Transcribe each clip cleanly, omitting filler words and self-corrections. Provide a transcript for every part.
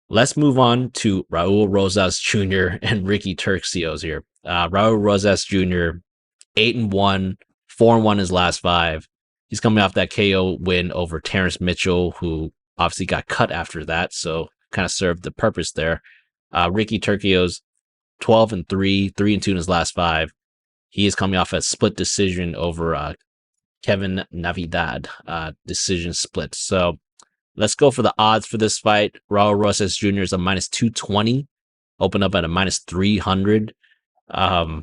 Let's move on to Raul Rosas Jr. and Ricky Turcios here. Raul Rosas Jr. 8-1, 4-1 his last five. He's coming off that KO win over Terrence Mitchell, who obviously got cut after that, so kind of served the purpose there. Ricky Turcios 12-3, 3-2 in his last five. He is coming off a split decision over Kevin Navidad, decision split. So let's go for the odds for this fight. Raul Rosas Jr. is a minus 220, open up at a minus 300. Yeah,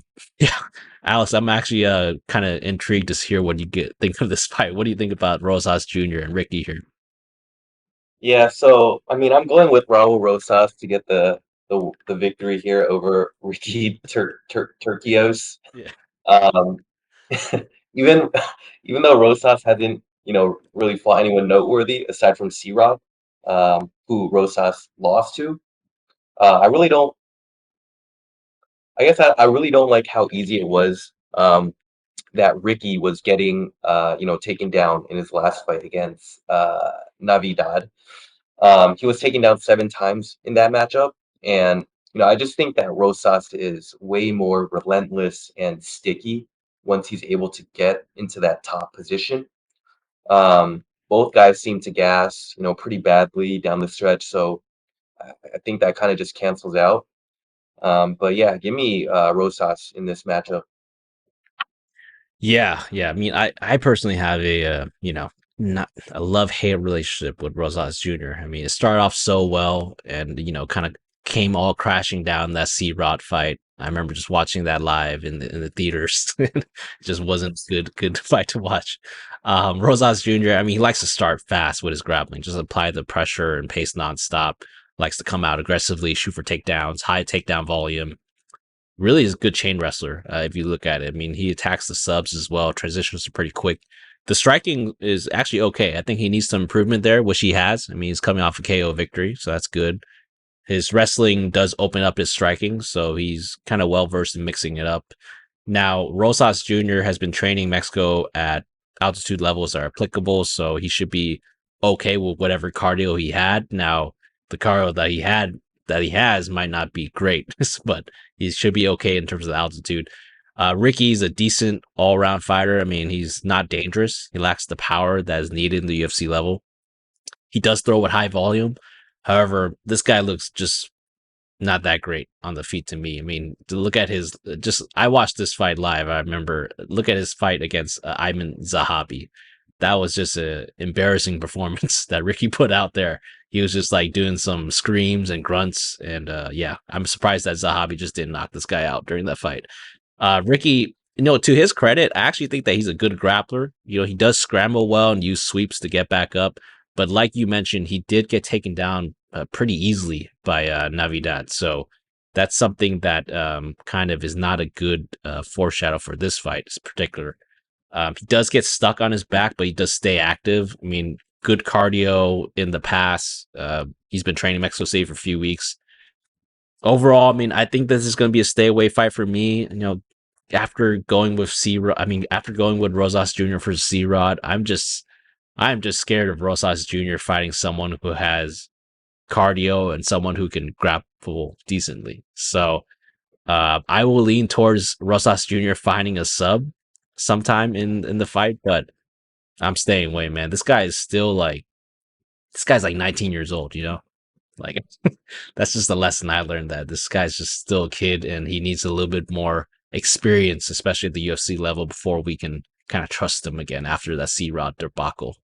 Alice, I'm actually kind of intrigued to hear what you think of this fight. What do you think about Rosas Jr. and Ricky here? Yeah, so I mean, I'm going with Raul Rosas to get the victory here over Ricky Turcios. Yeah. Um, even even though Rosas hasn't, really fought anyone noteworthy aside from C-Rod, who Rosas lost to. I really don't. I guess I really don't like how easy it was that Ricky was getting, taken down in his last fight against Navidad. He was taken down 7 times in that matchup, and I just think that Rosas is way more relentless and sticky once he's able to get into that top position. Both guys seem to gas, pretty badly down the stretch, so I think that kind of just cancels out. But yeah, give me Rosas in this matchup. Yeah. I mean, I personally have not a love hate relationship with Rosas Jr. I mean, it started off so well, and kind of came all crashing down that C Rod fight. I remember just watching that live in the theaters. It just wasn't good fight to watch. Rosas Jr. I mean, he likes to start fast with his grappling, just apply the pressure and pace nonstop. Likes to come out aggressively, shoot for takedowns, high takedown volume. Really is a good chain wrestler, if you look at it. I mean, he attacks the subs as well. Transitions are pretty quick. The striking is actually okay. I think he needs some improvement there, which he has. I mean, he's coming off a KO victory, so that's good. His wrestling does open up his striking, so he's kind of well versed in mixing it up. Now, Rosas Jr. has been training Mexico at altitude levels that are applicable, so he should be okay with whatever cardio he had. Now, the cardio that he has might not be great, but he should be okay in terms of the altitude. Ricky's a decent all around fighter. I mean, he's not dangerous. He lacks the power that is needed in the UFC level. He does throw with high volume. However, this guy looks just not that great on the feet to me. I mean, to look at his I watched this fight live. I remember look at his fight against Ayman Zahabi. That was just a embarrassing performance that Ricky put out there. He was just like doing some screams and grunts, and yeah, I'm surprised that Zahabi just didn't knock this guy out during that fight. Ricky, to his credit, I actually think that he's a good grappler. He does scramble well and use sweeps to get back up. But like you mentioned, he did get taken down pretty easily by Navidad. So that's something that kind of is not a good foreshadow for this fight in particular. He does get stuck on his back, but he does stay active. I mean, good cardio in the past. He's been training Mexico City for a few weeks. Overall, I mean, I think this is going to be a stay away fight for me. After going with after going with Rosas Jr. for C Rod, I'm just scared of Rosas Jr. fighting someone who has cardio and someone who can grapple decently. So I will lean towards Rosas Jr. finding a sub sometime in the fight, but I'm staying away, man. This guy's like 19 years old, Like that's just the lesson I learned, that this guy's just still a kid and he needs a little bit more experience, especially at the UFC level, before we can kind of trust him again after that C Rod debacle.